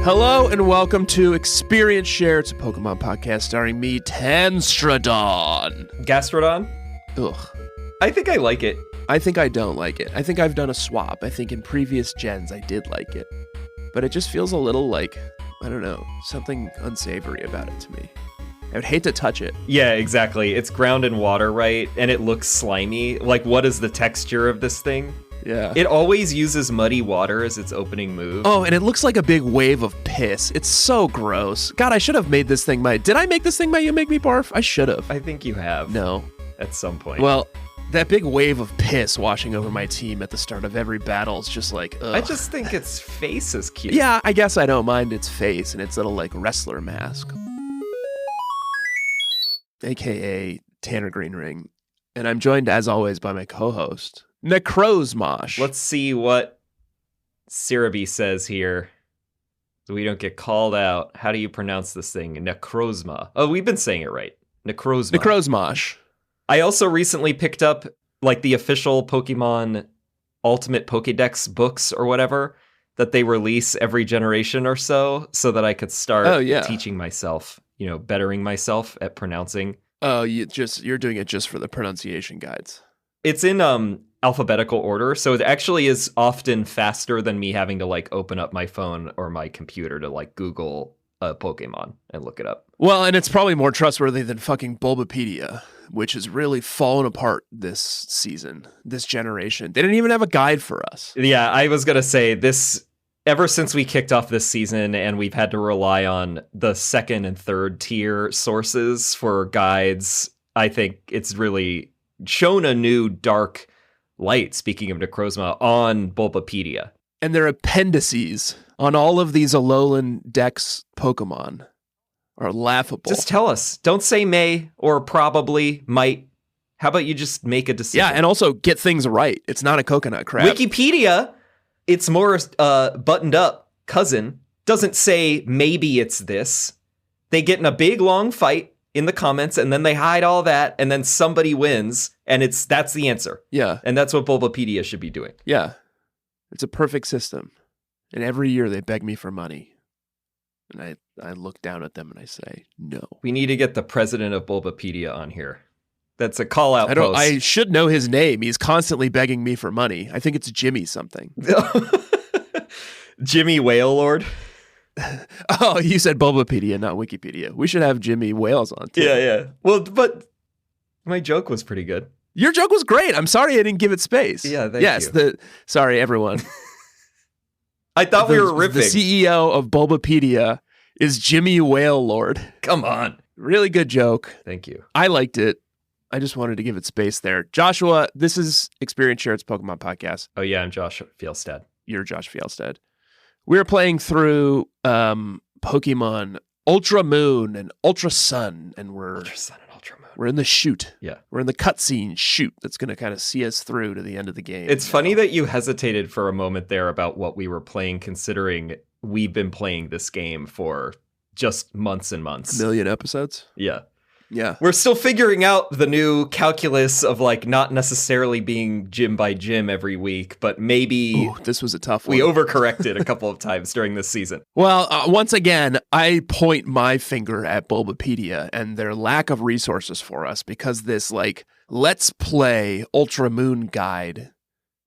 Hello and welcome to Experience Share. It's a Pokemon podcast starring me, Tanstradon. Gastrodon? Ugh. I think I like it. I think I don't like it. I think I've done a swap. I think in previous gens I did like it. But it just feels a little like, I don't know, something unsavory about it to me. I would hate to touch it. Yeah, exactly. It's ground in water, right? And it looks slimy. Like, what is the texture of this thing? Yeah. It always uses muddy water as its opening move. Oh, and it looks like a big wave of piss. It's so gross. God, I should have made this thing my... Did I make this thing my You Make Me Barf? I should have. I think you have. No. At some point. Well, that big wave of piss washing over my team at the start of every battle is just like, ugh. I just think its face is cute. Yeah, I guess I don't mind its face and its little, like, wrestler mask. AKA Tanner Greenring. And I'm joined, as always, by my co-host, Necrozma. Let's see what Sirabi says here, so we don't get called out. How do you pronounce this thing? Necrozma. Oh, we've been saying it right. Necrozma. Necrozma. I also recently picked up, like, the official Pokemon Ultimate Pokédex books or whatever that they release every generation or so that I could start teaching myself, you know, bettering myself at pronouncing. Oh, you're doing it just for the pronunciation guides. It's in alphabetical order, so it actually is often faster than me having to, like, open up my phone or my computer to, like, Google a Pokemon and look it up. Well, and it's probably more trustworthy than fucking Bulbapedia, which has really fallen apart this season, this generation. They didn't even have a guide for us. Yeah, I was going to say this, ever since we kicked off this season and we've had to rely on the second and third tier sources for guides, I think it's really shown a new dark light, speaking of Necrozma, on Bulbapedia. And their appendices on all of these Alolan Dex Pokemon are laughable. Just tell us. Don't say may or probably might. How about you just make a decision? Yeah, and also get things right. It's not a coconut crab. Wikipedia, its more buttoned up cousin, doesn't say maybe it's this. They get in a big long fight in the comments, and then they hide all that, and then somebody wins, and that's the answer. Yeah. And that's what Bulbapedia should be doing. Yeah. It's a perfect system. And every year they beg me for money. And I look down at them and I say, no. We need to get the president of Bulbapedia on here. That's a call-out post. I should know his name. He's constantly begging me for money. I think it's Jimmy something. Jimmy Whale Lord? Oh, you said Bulbapedia, not Wikipedia. We should have Jimmy Whales on, too. Yeah. Well, but my joke was pretty good. Your joke was great. I'm sorry I didn't give it space. Yeah, thank you. Sorry, everyone. I thought we were ripping. The CEO of Bulbapedia is Jimmy Whale Lord. Come on. Really good joke. Thank you. I liked it. I just wanted to give it space there. Joshua, this is Experience Share. It's Pokemon Podcast. Oh, yeah, I'm Josh Fjellstad. You're Josh Fjellstad. We're playing through Pokemon Ultra Moon and Ultra Sun, and Ultra Sun and Ultra Moon. We're in the shoot. Yeah. We're in the cutscene shoot that's going to kind of see us through to the end of the game. It's funny that you hesitated for a moment there about what we were playing, considering we've been playing this game for just months and months. A million episodes? Yeah. Yeah. We're still figuring out the new calculus of, like, not necessarily being gym by gym every week, but maybe this was a tough one. We overcorrected a couple of times during this season. Well, once again, I point my finger at Bulbapedia and their lack of resources for us, because this, like, let's play Ultra Moon guide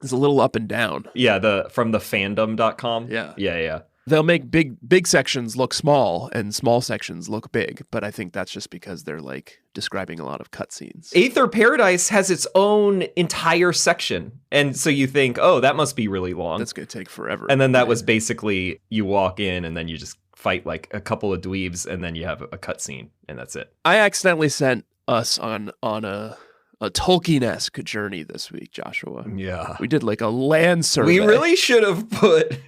is a little up and down. Yeah, from the fandom.com. Yeah. Yeah. They'll make big sections look small and small sections look big, but I think that's just because they're, like, describing a lot of cutscenes. Aether Paradise has its own entire section, and so you think, oh, that must be really long. That's going to take forever. And then that was basically, you walk in and then you just fight, like, a couple of dweebs, and then you have a cutscene, and that's it. I accidentally sent us on a Tolkien-esque journey this week, Joshua. Yeah. We did, like, a land survey. We really should have put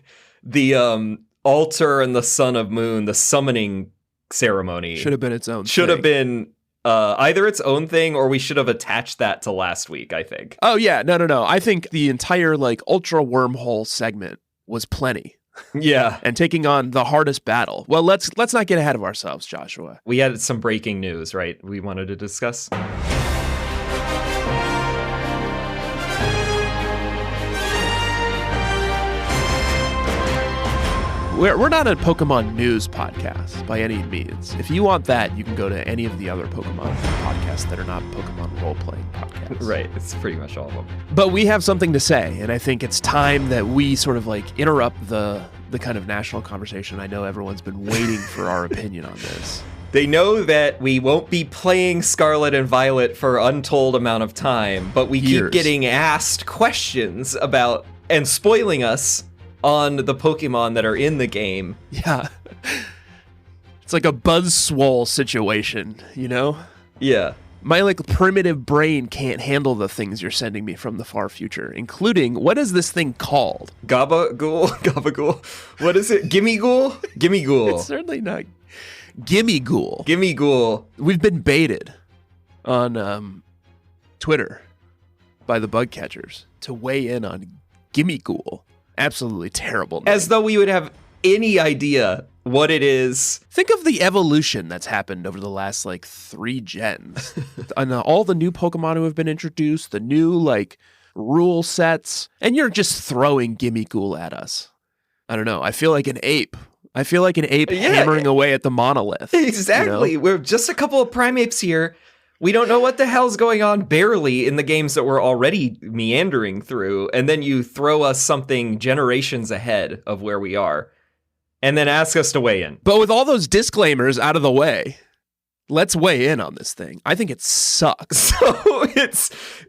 the altar and the Son of Moon, the summoning ceremony. Should have been its own Should have been either its own thing, or we should have attached that to last week, I think. Oh, yeah. No. I think the entire, like, Ultra Wormhole segment was plenty. Yeah. And taking on the hardest battle. Well, let's not get ahead of ourselves, Joshua. We had some breaking news, right? We wanted to discuss. We're not a Pokemon news podcast by any means. If you want that, you can go to any of the other Pokemon podcasts that are not Pokemon role-playing podcasts. Right, it's pretty much all of them. But we have something to say, and I think it's time that we sort of like interrupt the kind of national conversation. I know everyone's been waiting for our opinion on this. They know that we won't be playing Scarlet and Violet for untold amount of time, but we keep getting asked questions about and spoiling us on the Pokemon that are in the game. Yeah. It's like a Buzzswole situation, you know? Yeah. My like primitive brain can't handle the things you're sending me from the far future, including what is this thing called? Gabagool? What is it? Gimmighoul? Gimmighoul. It's certainly not Gimmighoul. Gimmighoul. We've been baited on Twitter by the bug catchers to weigh in on Gimmighoul. Absolutely terrible name. As though we would have any idea what it is. Think of the evolution that's happened over the last like 3 gens. And all the new Pokemon who have been introduced, the new like rule sets, and you're just throwing Gimmighoul at us. I don't know. I feel like an ape. Hammering away at the monolith. Exactly. You know? We're just a couple of primates here. We don't know what the hell's going on barely in the games that we're already meandering through, and then you throw us something generations ahead of where we are, and then ask us to weigh in. But with all those disclaimers out of the way, let's weigh in on this thing. I think it sucks. So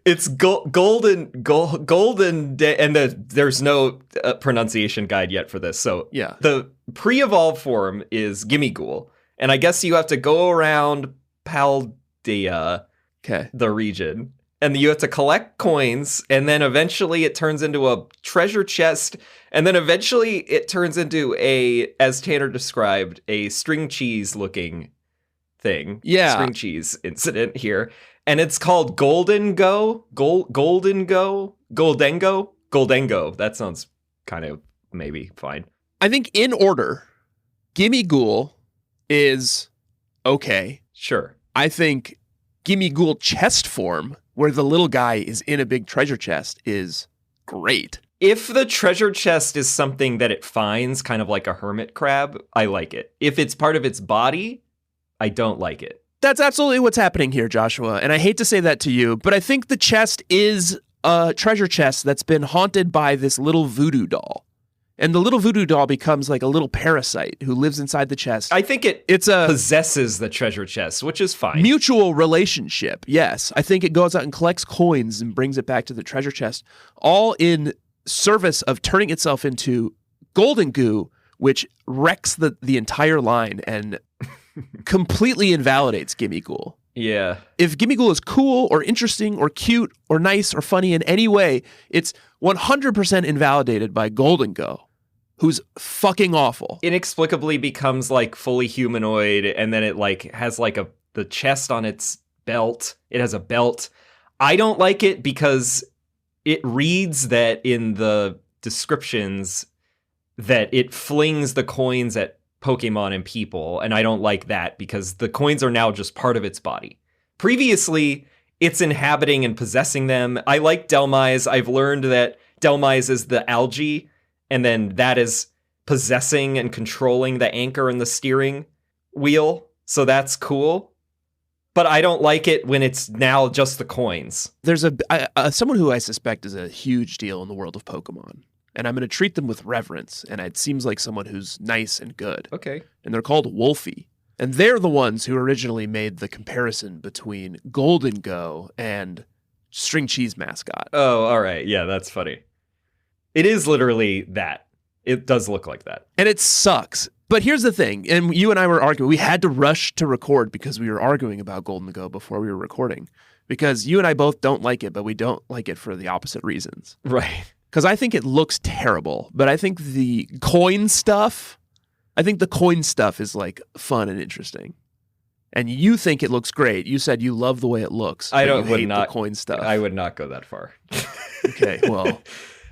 it's golden, and there's no pronunciation guide yet for this. So yeah, the pre-evolved form is Gimmighoul, and I guess you have to go around the region, and you have to collect coins, and then eventually it turns into a treasure chest, and then eventually it turns into as Tanner described, a string cheese looking thing. Yeah. String cheese incident here. And it's called Gholdengo. Gholdengo. That sounds kind of maybe fine. I think in order, Gimmighoul is okay. Sure. I think Gimmighoul chest form, where the little guy is in a big treasure chest, is great. If the treasure chest is something that it finds, kind of like a hermit crab, I like it. If it's part of its body, I don't like it. That's absolutely what's happening here, Joshua. And I hate to say that to you, but I think the chest is a treasure chest that's been haunted by this little voodoo doll. And the little voodoo doll becomes like a little parasite who lives inside the chest. I think it's a possesses the treasure chest, which is fine. Mutual relationship, yes. I think it goes out and collects coins and brings it back to the treasure chest, all in service of turning itself into Gholdengo, which wrecks the entire line and completely invalidates Gimmighoul. Yeah. If Gimmighoul is cool or interesting or cute or nice or funny in any way, it's 100% invalidated by Gholdengo, who's fucking awful. Inexplicably becomes like fully humanoid, and then it like has like the chest on its belt. It has a belt. I don't like it because it reads that in the descriptions that it flings the coins at Pokemon and people, and I don't like that because the coins are now just part of its body. Previously, it's inhabiting and possessing them. I like Dhelmise. I've learned that Dhelmise is the algae, and then that is possessing and controlling the anchor and the steering wheel, so that's cool. But I don't like it when it's now just the coins. There's someone who I suspect is a huge deal in the world of Pokemon. And I'm going to treat them with reverence, and it seems like someone who's nice and good. Okay. And they're called Wolfie. And they're the ones who originally made the comparison between Gholdengo and String Cheese Mascot. Oh, all right. Yeah, that's funny. It is literally that. It does look like that. And it sucks. But here's the thing, and you and I were arguing. We had to rush to record because we were arguing about Gholdengo before we were recording. Because you and I both don't like it, but we don't like it for the opposite reasons. Right. Because I think it looks terrible, but I think the coin stuff is like fun and interesting. And you think it looks great. You said you love the way it looks. I would hate the coin stuff. I would not go that far. Okay, well,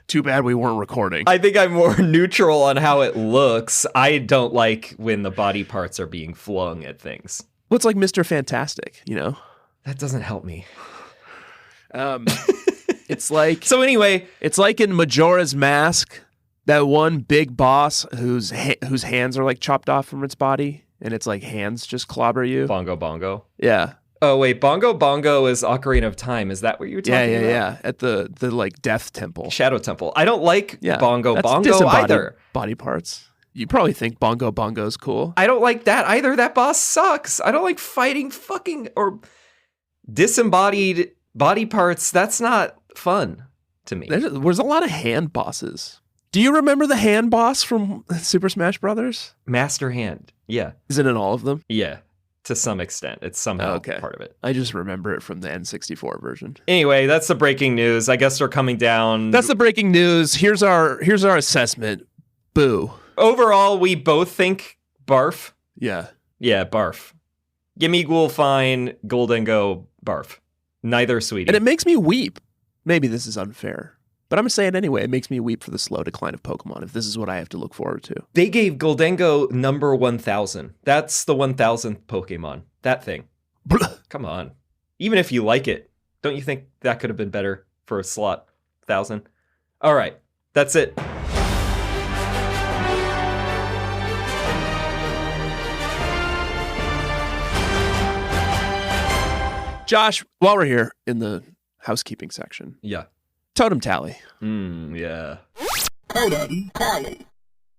too bad we weren't recording. I think I'm more neutral on how it looks. I don't like when the body parts are being flung at things. Well, it's like Mr. Fantastic, you know? That doesn't help me. It's like... So anyway... It's like in Majora's Mask, That one big boss whose hands are like chopped off from its body, and it's like hands just clobber you. Bongo Bongo. Yeah. Oh wait, Bongo Bongo is Ocarina of Time. Is that what you're talking about? Yeah. At the like death temple. Shadow Temple. I don't like Bongo that's Bongo disembodied either. Body parts. You probably think Bongo Bongo's cool. I don't like that either. That boss sucks. I don't like fighting fucking or disembodied body parts. That's not fun to me. There's a lot of hand bosses. Do you remember the hand boss from Super Smash Brothers? Master Hand. Yeah. Is it in all of them? Yeah. To some extent. It's somehow part of it. I just remember it from the N64 version. Anyway, that's the breaking news. I guess we're coming down. That's the breaking news. Here's our assessment. Boo. Overall, we both think barf. Yeah. Yeah, barf. Gimme Ghoul fine, Gholdengo barf. Neither sweetie. And it makes me weep. Maybe this is unfair, but I'm going to say it anyway. It makes me weep for the slow decline of Pokemon if this is what I have to look forward to. They gave Gholdengo number 1000. That's the 1000th Pokemon. That thing. Come on. Even if you like it, don't you think that could have been better for a slot 1000? All right. That's it. Josh, while we're here in the housekeeping section. Yeah. Totem tally. Yeah. Totem tally.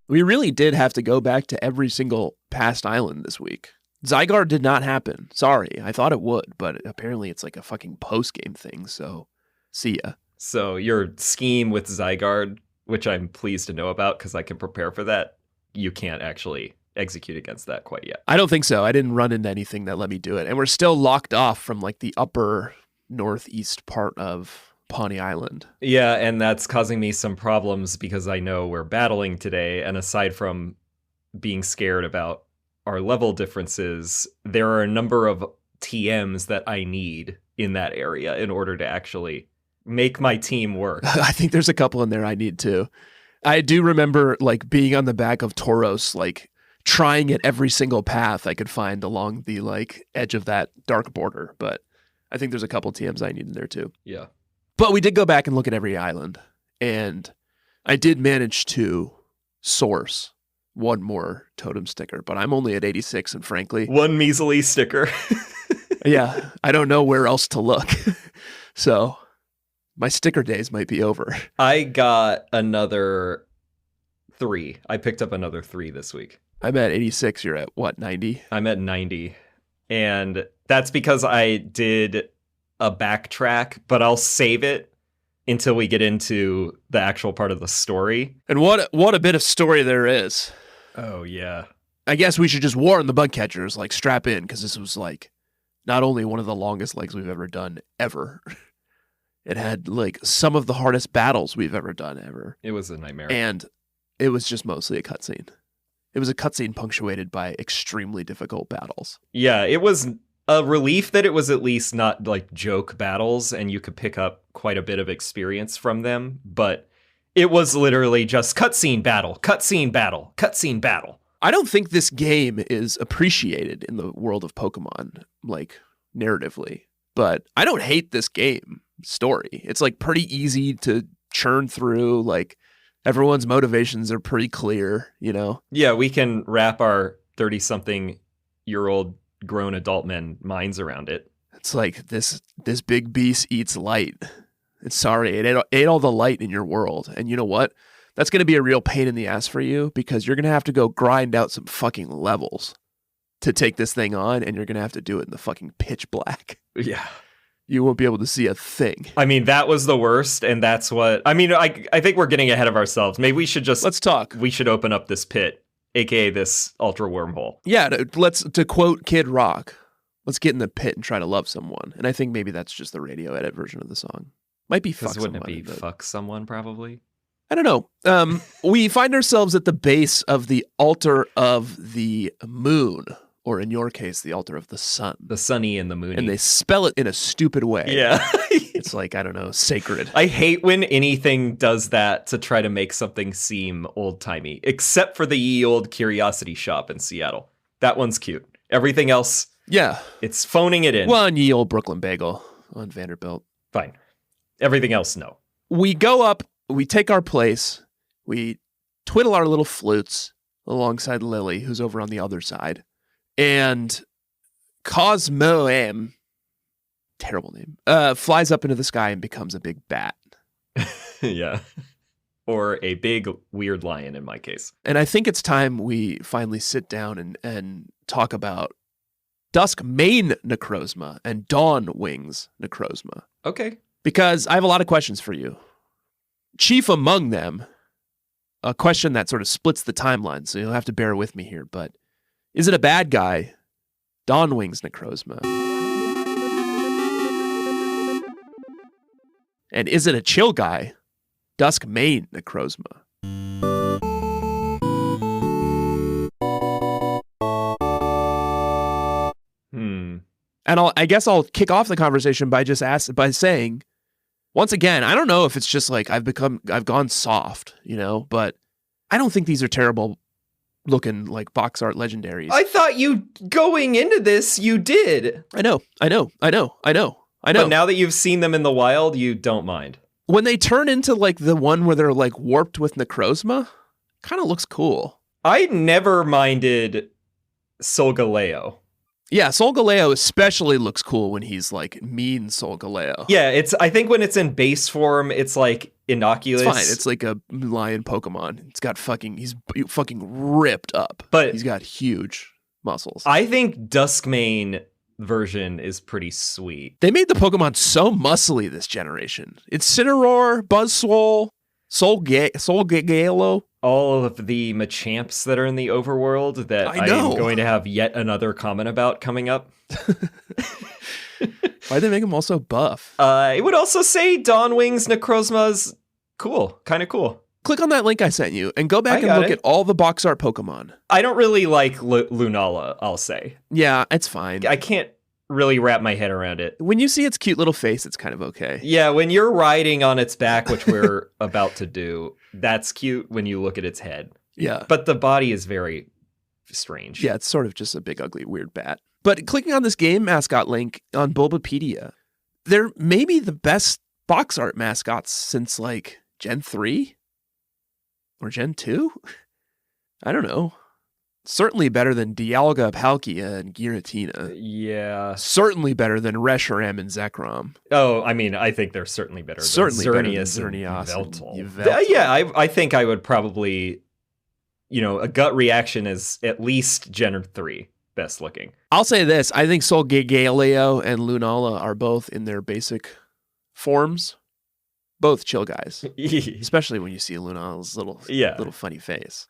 We really did have to go back to every single past island this week. Zygarde did not happen. Sorry. I thought it would, but apparently it's like a fucking post-game thing, so see ya. So your scheme with Zygarde, which I'm pleased to know about because I can prepare for that, you can't actually execute against that quite yet. I don't think so. I didn't run into anything that let me do it. And we're still locked off from like the upper northeast part of Pawnee Island. Yeah, and that's causing me some problems because I know we're battling today. And aside from being scared about our level differences, there are a number of TMs that I need in that area in order to actually make my team work. I think there's a couple in there I need too. I do remember like being on the back of Tauros, like trying at every single path I could find along the like edge of that dark border. But I think there's a couple TMs I need in there too. Yeah. But we did go back and look at every island, and I did manage to source one more totem sticker, but I'm only at 86, and frankly... One measly sticker. Yeah, I don't know where else to look. So my sticker days might be over. I got another 3. I picked up another 3 this week. I'm at 86. You're at what, 90? I'm at 90. And that's because I did a backtrack, but I'll save it until we get into the actual part of the story. And what a bit of story there is. Oh, yeah. I guess we should just warn the bug catchers, like strap in, because this was like not only one of the longest legs we've ever done ever. It had like some of the hardest battles we've ever done ever. It was a nightmare. And it was just mostly a cutscene. It was a cutscene punctuated by extremely difficult battles. Yeah, it was a relief that it was at least not like joke battles and you could pick up quite a bit of experience from them, but it was literally just cutscene battle, cutscene battle, cutscene battle. I don't think this game is appreciated in the world of Pokemon, like narratively, but I don't hate this game story. It's like pretty easy to churn through, like everyone's motivations are pretty clear, you know? Yeah, we can wrap our 30-something-year-old grown adult men minds around it. It's like this big beast eats light. It's sorry, it ate all the light in your world. And you know what? That's going to be a real pain in the ass for you because you're going to have to go grind out some fucking levels to take this thing on, and you're going to have to do it in the fucking pitch black. Yeah. You won't be able to see a thing. I mean, that was the worst, and that's what... I mean, I think we're getting ahead of ourselves. Maybe we should just... Let's talk. We should open up this pit, aka this Ultra Wormhole. Yeah, to quote Kid Rock, let's get in the pit and try to love someone. And I think maybe that's just the radio edit version of the song. Might be fuck someone. Wouldn't it be fuck someone, probably? I don't know. We find ourselves at the base of the altar of the moon, or in your case, the altar of the sun. The sunny and the moony. And they spell it in a stupid way. Yeah. It's like, I don't know, sacred. I hate when anything does that to try to make something seem old-timey, except for the ye old Curiosity Shop in Seattle. That one's cute. Everything else, yeah, it's phoning it in. Well, and ye old Brooklyn Bagel on Vanderbilt. Fine. Everything else, no. We go up, we take our place, we twiddle our little flutes alongside Lily, who's over on the other side. And Cosmoem, terrible name, flies up into the sky and becomes a big bat. Yeah. Or a big weird lion in my case. And I think it's time we finally sit down and talk about Dusk main Necrozma and Dawn Wings Necrozma. Okay. Because I have a lot of questions for you. Chief among them, a question that sort of splits the timeline, so you'll have to bear with me here, but is it a bad guy? Dawn Wings Necrozma. And is it a chill guy? Dusk main Necrozma. And I guess I'll kick off the conversation by saying, once again, I don't know if it's just like I've gone soft, but I don't think these are terrible looking like box art legendaries. I thought you, going into this, you did. I know. But now that you've seen them in the wild, you don't mind. When they turn into like the one where they're like warped with Necrozma, kind of looks cool. I never minded Solgaleo. Yeah, Solgaleo especially looks cool when he's like mean Solgaleo. Yeah, I think when it's in base form, it's like innocuous. It's fine. It's like a lion Pokemon. He's fucking ripped up. But he's got huge muscles. I think Duskmane version is pretty sweet. They made the Pokemon so muscly this generation. Incineroar, Buzzswole, Solgaleo. All of the Machamps that are in the overworld that I am going to have yet another comment about coming up. Why'd they make them all so buff? It would also say Dawn Wings Necrozma's cool. Kind of cool. Click on that link I sent you and go back and look at all the box art Pokemon. I don't really like Lunala, I'll say. Yeah, it's fine. I can't really wrap my head around it. When you see its cute little face, it's kind of okay. Yeah, when you're riding on its back, which we're about to do, that's cute when you look at its head. Yeah. But the body is very strange. Yeah, it's sort of just a big, ugly, weird bat. But clicking on this game mascot link on Bulbapedia, they're maybe the best box art mascots since like Gen 3? Or Gen 2? I don't know. Certainly better than Dialga, Palkia, and Giratina. Yeah. Certainly better than Reshiram and Zekrom. Oh, I mean, I think they're certainly better than Xerneas and Yveltal. Yeah, I think I would probably, a gut reaction is at least Gen 3 best looking. I'll say this. I think Solgaleo and Lunala are both in their basic forms. Both chill guys. Especially when you see Lunala's little funny face.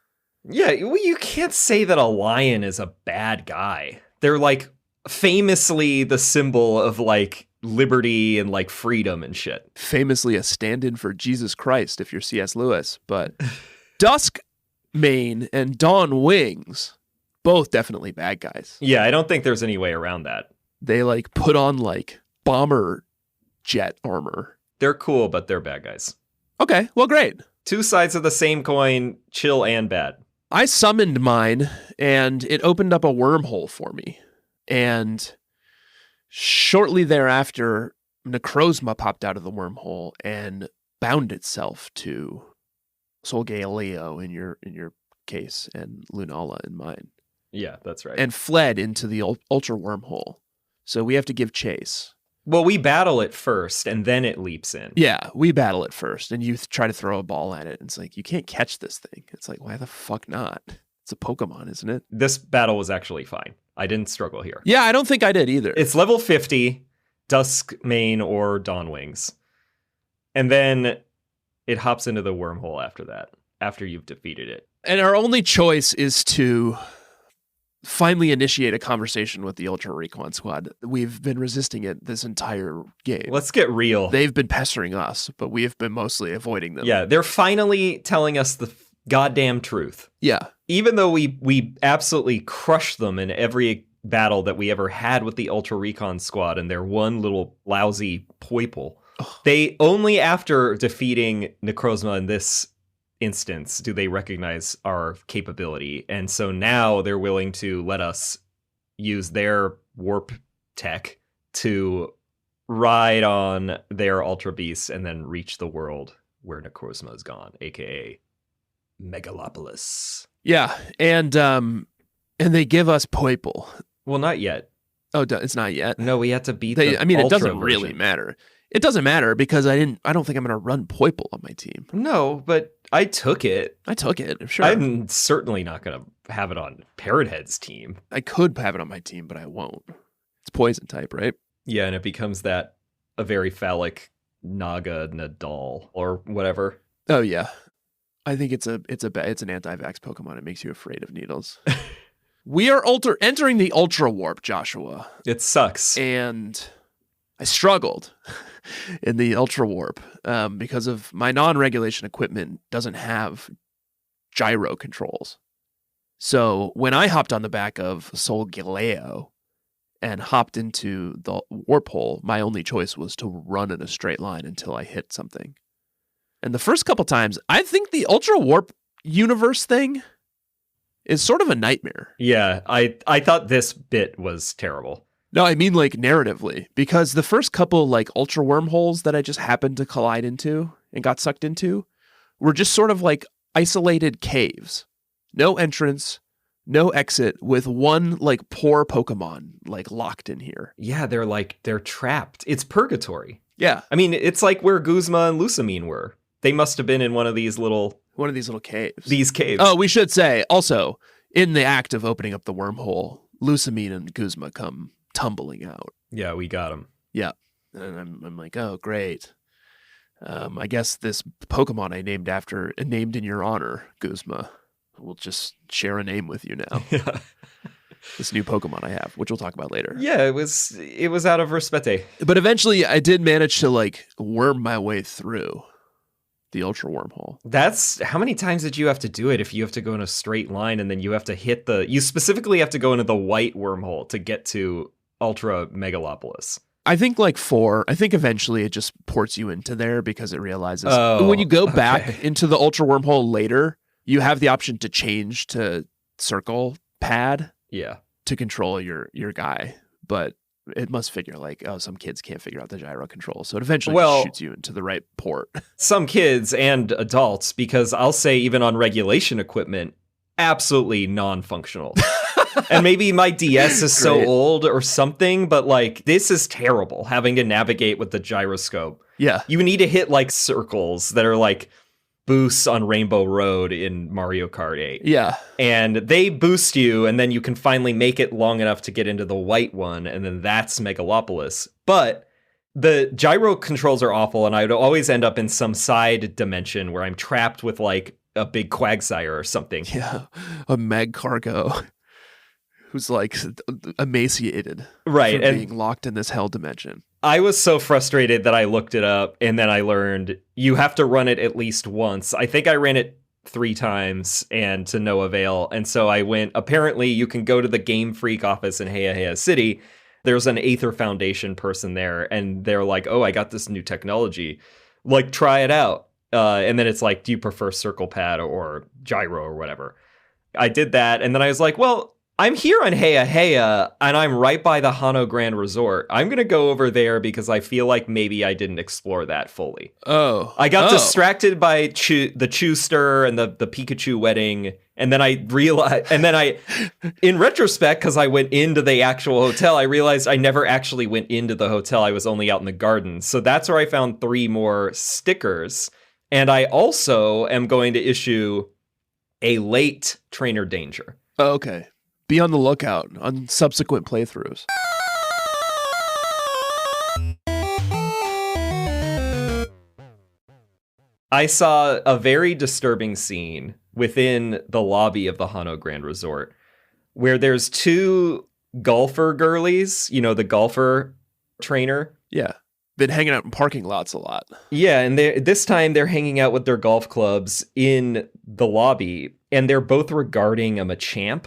Yeah, well, you can't say that a lion is a bad guy. They're like famously the symbol of like liberty and like freedom and shit. Famously a stand-in for Jesus Christ if you're C.S. Lewis. But Dusk Mane and Dawn Wings, both definitely bad guys. Yeah, I don't think there's any way around that. They like put on like bomber jet armor. They're cool, but they're bad guys. Okay, well, great. Two sides of the same coin, chill and bad. I summoned mine, and it opened up a wormhole for me. And shortly thereafter, Necrozma popped out of the wormhole and bound itself to Solgaleo in your case, and Lunala in mine. Yeah, that's right. And fled into the Ultra Wormhole. So we have to give chase. Well, we battle it first, and then it leaps in. Yeah, we battle it first, and you try to throw a ball at it. And it's like, you can't catch this thing. It's like, why the fuck not? It's a Pokemon, isn't it? This battle was actually fine. I didn't struggle here. Yeah, I don't think I did either. It's level 50, Duskmane or Dawn Wings. And then it hops into the wormhole after that, after you've defeated it. And our only choice is to finally initiate a conversation with the Ultra Recon Squad. We've been resisting it this entire game. Let's get real. They've been pestering us, but we have been mostly avoiding them. Yeah, they're finally telling us the goddamn truth. Yeah. Even though we absolutely crushed them in every battle that we ever had with the Ultra Recon Squad and their one little lousy Poiple, they only after defeating Necrozma in this instance do they recognize our capability, and so now they're willing to let us use their warp tech to ride on their ultra beasts and then reach the world where Necrozma is gone, aka Megalopolis. Yeah, and they give us Poiple. Well, not yet. Oh, it's not yet. No, we had to beat it Ultra doesn't version. really matter. It doesn't matter because I don't think I'm going to run Poiple on my team. No, but I took it. I took it, sure. I'm certainly not going to have it on Parrothead's team. I could have it on my team, but I won't. It's poison type, right? Yeah, and it becomes a very phallic Naga Nadal or whatever. Oh yeah, I think it's an anti-vax Pokemon. It makes you afraid of needles. We are entering the Ultra Warp, Joshua. It sucks. And I struggled in the Ultra Warp because of my non-regulation equipment doesn't have gyro controls. So when I hopped on the back of Solgaleo and hopped into the warp hole, my only choice was to run in a straight line until I hit something. And the first couple times, I think the Ultra Warp universe thing is sort of a nightmare. Yeah, I thought this bit was terrible. No, I mean like narratively, because the first couple like Ultra Wormholes that I just happened to collide into and got sucked into were just sort of like isolated caves. No entrance, no exit, with one like poor Pokemon like locked in here. Yeah, they're trapped. It's purgatory. Yeah. I mean, it's like where Guzma and Lusamine were. They must have been in one of these little caves. These caves. Oh, we should say also, in the act of opening up the wormhole, Lusamine and Guzma come tumbling out. Yeah, we got them. Yeah. And I'm like, oh, great. I guess this Pokemon I named in your honor, Guzma, will just share a name with you now. Yeah. This new Pokemon I have, which we'll talk about later. Yeah, it was out of respect. But eventually I did manage to like worm my way through the Ultra Wormhole. That's how many times did you have to do it if you have to go in a straight line and then you have to you specifically have to go into the white wormhole to get to Ultra Megalopolis? I think like 4. I think eventually it just ports you into there because it realizes when you go back into the Ultra Wormhole later, you have the option to change to Circle Pad. Yeah. To control your guy. But it must figure like, oh, some kids can't figure out the gyro control. So it eventually just shoots you into the right port. Some kids and adults, because I'll say even on regulation equipment, absolutely non-functional. And maybe my DS is so old or something, but like this is terrible having to navigate with the gyroscope. Yeah. You need to hit like circles that are like boosts on Rainbow Road in Mario Kart 8. Yeah. And they boost you, and then you can finally make it long enough to get into the white one, and then that's Megalopolis. But the gyro controls are awful, and I would always end up in some side dimension where I'm trapped with like a big Quagsire or something. Yeah. A Meg Cargo who's like emaciated. Right. And being locked in this hell dimension. I was so frustrated that I looked it up, and then I learned you have to run it at least once. I think I ran it 3 times and to no avail. And so I went, apparently you can go to the Game Freak office in Heya City. There's an Aether Foundation person there, and they're like, oh, I got this new technology. Like, try it out. And then it's like, do you prefer Circle Pad or Gyro or whatever? I did that, and then I was like, well, I'm here on Heya, and I'm right by the Hano Grand Resort. I'm going to go over there because I feel like maybe I didn't explore that fully. Oh. I got distracted by the Chewster and the Pikachu wedding, and then I realized, in retrospect, because I went into the actual hotel, I realized I never actually went into the hotel. I was only out in the gardens. So that's where I found 3 more stickers. And I also am going to issue a late Trainer Danger. Oh, okay. Be on the lookout on subsequent playthroughs. I saw a very disturbing scene within the lobby of the Hano Grand Resort where there's 2 golfer girlies, you know, the golfer trainer. Yeah. Been hanging out in parking lots a lot. Yeah, and this time they're hanging out with their golf clubs in the lobby, and they're both regarding a Machamp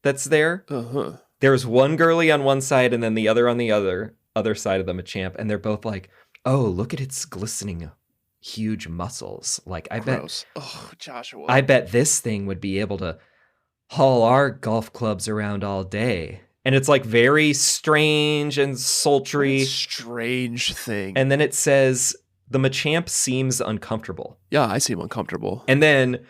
that's there. Uh-huh. There's one girly on one side and then the other on the other side of the Machamp, and they're both like, oh, look at its glistening huge muscles. Like, Gross. Oh, Joshua. I bet this thing would be able to haul our golf clubs around all day. And it's like very strange and sultry. Strange thing. And then it says, the Machamp seems uncomfortable. Yeah, I seem uncomfortable. And then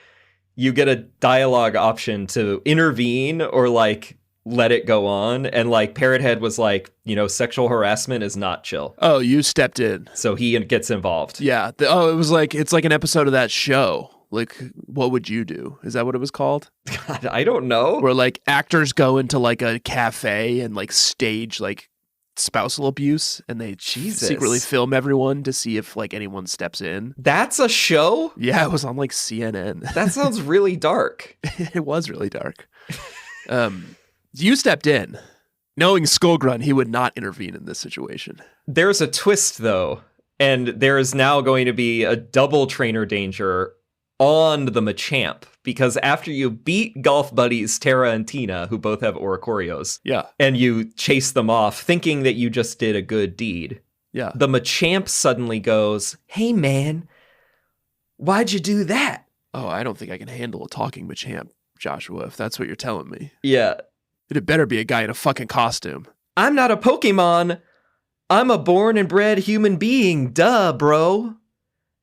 you get a dialogue option to intervene or like let it go on. And like Parrothead was like, sexual harassment is not chill. Oh, you stepped in. So he gets involved. Yeah. It's like an episode of that show. Like, what would you do? Is that what it was called? God, I don't know. Where like actors go into like a cafe and like stage like spousal abuse, and they secretly film everyone to see if like anyone steps in. That's a show? Yeah, it was on like CNN. That sounds really dark. It was really dark. You stepped in. Knowing Skull Grunt, he would not intervene in this situation. There's a twist, though, and there is now going to be a double trainer danger on the Machamp, because after you beat golf buddies Terra and Tina, who both have Oricorios, and you chase them off thinking that you just did a good deed, the Machamp suddenly goes, "Hey, man, why'd you do that?" Oh, I don't think I can handle a talking Machamp, Joshua, if that's what you're telling me. Yeah. It better be a guy in a fucking costume. I'm not a Pokemon. I'm a born and bred human being. Duh, bro.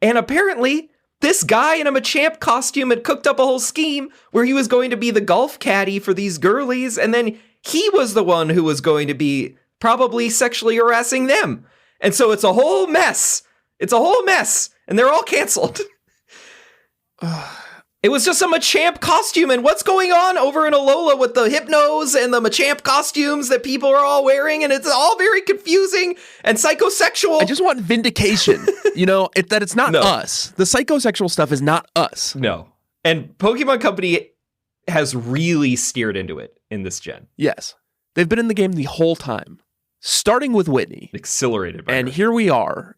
And apparently, this guy in a Machamp costume had cooked up a whole scheme where he was going to be the golf caddy for these girlies, and then he was the one who was going to be probably sexually harassing them. And so it's a whole mess. It's a whole mess. And they're all canceled. It was just a Machamp costume, and what's going on over in Alola with the Hypnos and the Machamp costumes that people are all wearing, and it's all very confusing and psychosexual. I just want vindication, that it's not us. The psychosexual stuff is not us. No. And Pokemon Company has really steered into it in this gen. Yes. They've been in the game the whole time, starting with Whitney. Exhilarated by And her. here we are.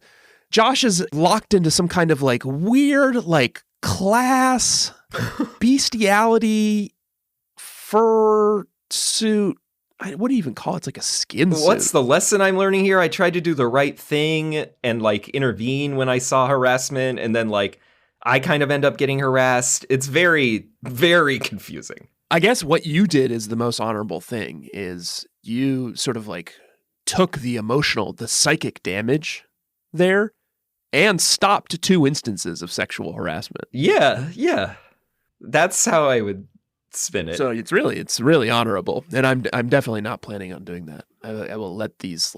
Josh is locked into some kind of like weird, like class, bestiality, fur suit. What do you even call it? It's like a skin suit. What's the lesson I'm learning here? I tried to do the right thing and like intervene when I saw harassment, and then like I kind of end up getting harassed. It's very, very confusing. I guess what you did is the most honorable thing, is you sort of like took the emotional, the psychic damage there and stopped 2 instances of sexual harassment. Yeah. That's how I would spin it. So it's really honorable, and I'm definitely not planning on doing that. I will let these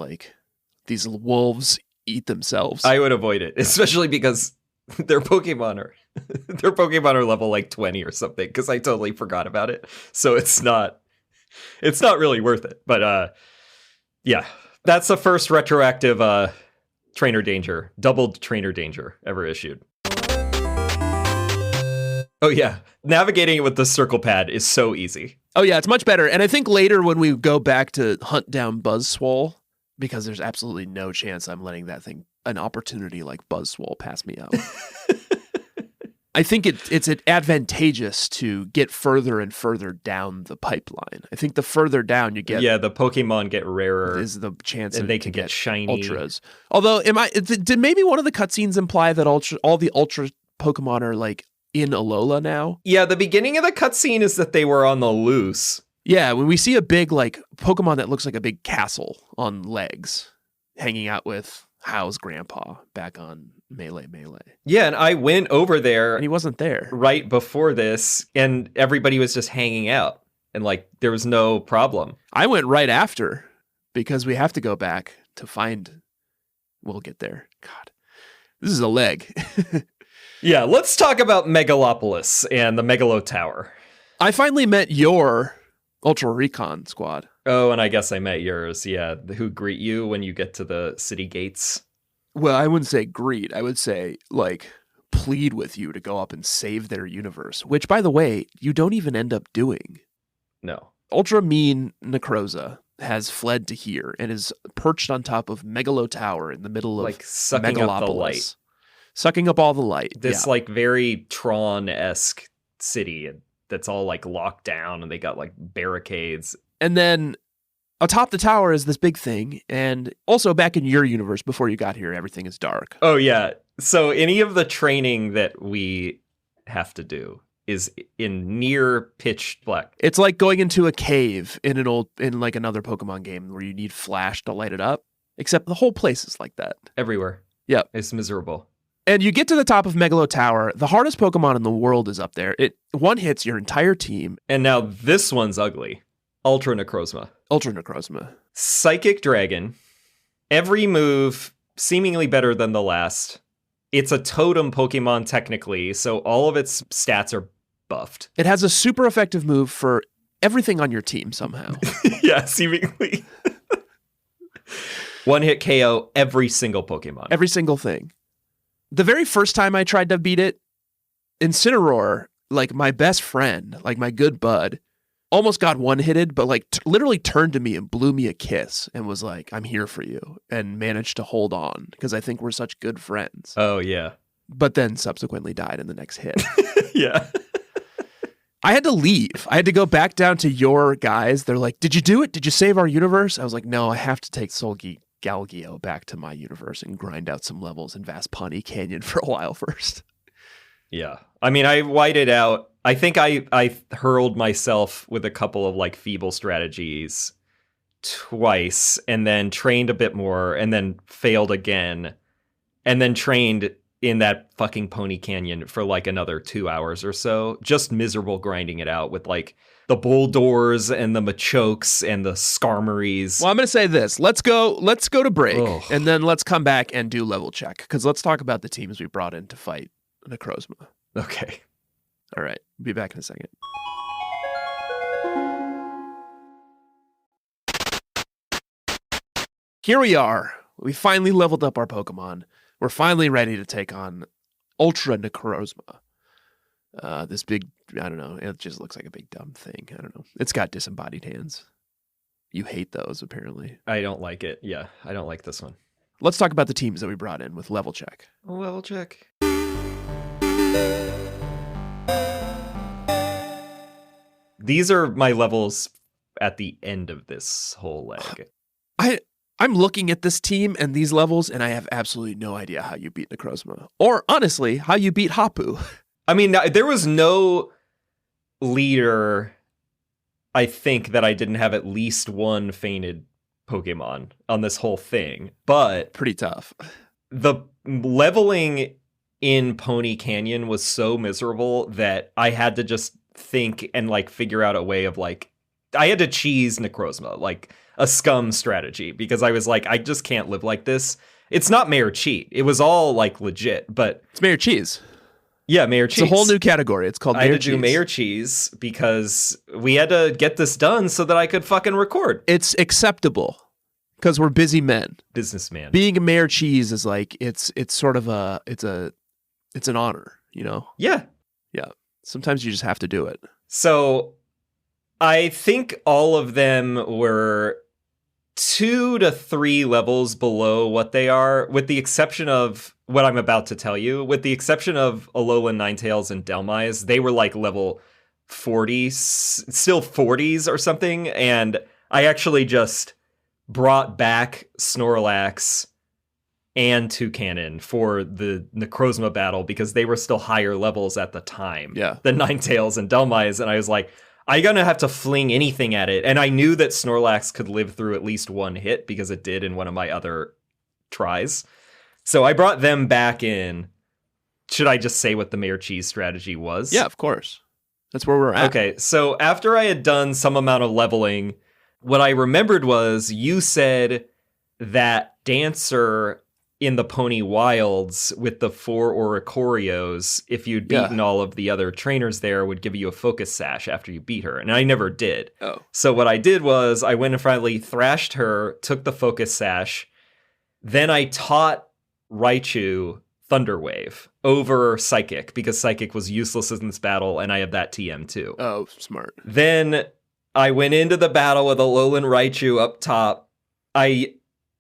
wolves eat themselves. I would avoid it, especially because their Pokemon are level like 20 or something, because I totally forgot about it. So it's not really worth it. But yeah, that's the first retroactive doubled trainer danger ever issued. Oh yeah, navigating it with the circle pad is so easy. Oh yeah, it's much better. And I think later when we go back to hunt down Buzzswole, because there's absolutely no chance I'm letting that thing, an opportunity like Buzzswole, pass me up. I think it's advantageous to get further and further down the pipeline. I think the further down you get, the Pokemon get rarer, is the chance and of they can get shiny ultras. Although, did maybe one of the cutscenes imply that all the ultra Pokemon are like in Alola now? Yeah, the beginning of the cutscene is that they were on the loose. Yeah, when we see a big like Pokemon that looks like a big castle on legs, hanging out with Hao's grandpa back on Melee. Yeah, and I went over there, and he wasn't there right before this, and everybody was just hanging out, and like there was no problem. I went right after, because we have to go back to find. We'll get there. God, this is a leg. Yeah, let's talk about Megalopolis and the Megalo Tower. I finally met your Ultra Recon squad. Oh, and I guess I met yours, yeah, who greet you when you get to the city gates. Well, I wouldn't say greet. I would say, like, plead with you to go up and save their universe, which, by the way, you don't even end up doing. No. Ultra mean Necrozma has fled to here and is perched on top of Megalo Tower in the middle of like sucking up the light. Sucking up all the light. This like very Tron-esque city that's all like locked down, and they got like barricades. And then atop the tower is this big thing, and also back in your universe before you got here, everything is dark. Oh yeah. So any of the training that we have to do is in near pitch black. It's like going into a cave in like another Pokemon game where you need flash to light it up, except the whole place is like that. Everywhere. Yeah. It's miserable. And you get to the top of Megalo Tower. The hardest Pokemon in the world is up there. It one hits your entire team. And now this one's ugly. Ultra Necrozma. Ultra Necrozma. Psychic Dragon. Every move seemingly better than the last. It's a totem Pokemon technically, so all of its stats are buffed. It has a super effective move for everything on your team somehow. Yeah, seemingly. One hit KO every single Pokemon. Every single thing. The very first time I tried to beat it, Incineroar, like my best friend, like my good bud, almost got one-hitted, but like literally turned to me and blew me a kiss and was like, I'm here for you, and managed to hold on because I think we're such good friends. Oh, yeah. But then subsequently died in the next hit. Yeah. I had to leave. I had to go back down to your guys. They're like, did you do it? Did you save our universe? I was like, no, I have to take Solgaleo back to my universe and grind out some levels in Vast Pawnee Canyon for a while first. Yeah. I mean, I whited out. I think I hurled myself with a couple of like feeble strategies twice and then trained a bit more and then failed again and then trained in that fucking Pony Canyon for like another 2 hours or so, just miserable grinding it out with like the Bulldors and the Machokes and the Skarmories. Well, I'm going to say this. Let's go to break, and then let's come back and do level check, because let's talk about the teams we brought in to fight Necrozma. Okay. All right. Be back in a second. Here we are. We finally leveled up our Pokemon. We're finally ready to take on Ultra Necrozma. This big, I don't know, it just looks like a big dumb thing. I don't know. It's got disembodied hands. You hate those, apparently. I don't like it. Yeah, I don't like this one. Let's talk about the teams that we brought in with level check. Level check. These are my levels at the end of this whole leg. I'm looking at this team and these levels, and I have absolutely no idea how you beat Necrozma. Or, honestly, how you beat Hapu. I mean, there was no leader, I think, that I didn't have at least one fainted Pokemon on this whole thing. But pretty tough. The leveling in Pony Canyon was so miserable that I had to just think and like figure out a way of like, I had to cheese Necrozma, like a scum strategy, because I was like, I just can't live like this. It's not Mayor Cheat. It was all like legit, but it's Mayor Cheese. Yeah, Mayor Cheese. It's a whole new category. It's called Mayor Cheese. I had to do Mayor Cheese because we had to get this done so that I could fucking record. It's acceptable because we're busy men. Businessman. Being a Mayor Cheese is like, it's sort of it's an honor, you know? Yeah. Yeah. Sometimes you just have to do it. So I think all of them were 2 to 3 levels below what they are, with the exception of what I'm about to tell you. With the exception of Alolan Ninetales and Delmise, they were like level 40, still 40s or something. And I actually just brought back Snorlax and Toucannon for the Necrozma battle because they were still higher levels at the time than Ninetales and Delmise. And I was like, I'm going to have to fling anything at it. And I knew that Snorlax could live through at least one hit because it did in one of my other tries. So I brought them back in. Should I just say what the Mayor Cheese strategy was? Yeah, of course. That's where we're at. Okay, so after I had done some amount of leveling, what I remembered was you said that Dancer in the Pony Wilds with the 4 Oricorios, if you'd beaten all of the other trainers there, would give you a focus sash after you beat her. And I never did. Oh. So what I did was I went and finally thrashed her, took the focus sash. Then I taught Raichu Thunder Wave over Psychic because Psychic was useless in this battle and I have that TM too. Oh, smart. Then I went into the battle with Alolan Raichu up top. I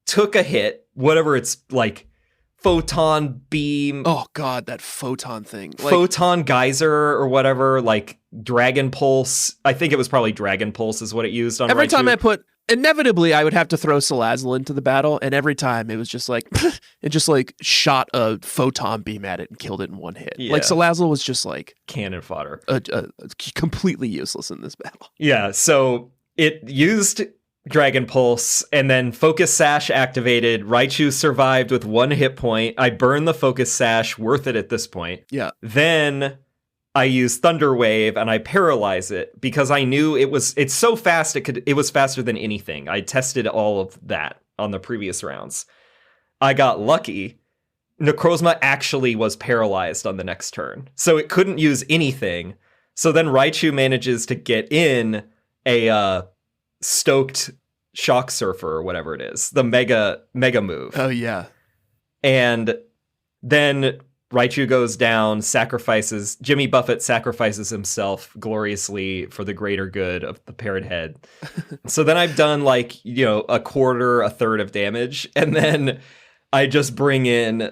took a hit, whatever it's like, Photon Beam. Oh god, that Photon thing. Like, Photon Geyser or whatever, like Dragon Pulse. I think it was probably Dragon Pulse is what it used on every Raichu. time I put, inevitably I would have to throw Salazzle into the battle, and every time it was just like, it just like shot a Photon Beam at it and killed it in one hit. Yeah. Like Salazzle was just like cannon fodder. Completely useless in this battle. Yeah, so it used Dragon Pulse, and then Focus Sash activated. Raichu survived with 1 hit point. I burned the Focus Sash, worth it at this point. Yeah. Then I used Thunder Wave and I paralyze it because I knew it's so fast it was faster than anything. I tested all of that on the previous rounds. I got lucky. Necrozma actually was paralyzed on the next turn, so it couldn't use anything. So then Raichu manages to get in a stoked Shock Surfer or whatever it is, the mega move. Oh, yeah. And then Raichu goes down, Jimmy Buffett sacrifices himself gloriously for the greater good of the Parrothead. So then I've done a quarter, a third of damage, and then I just bring in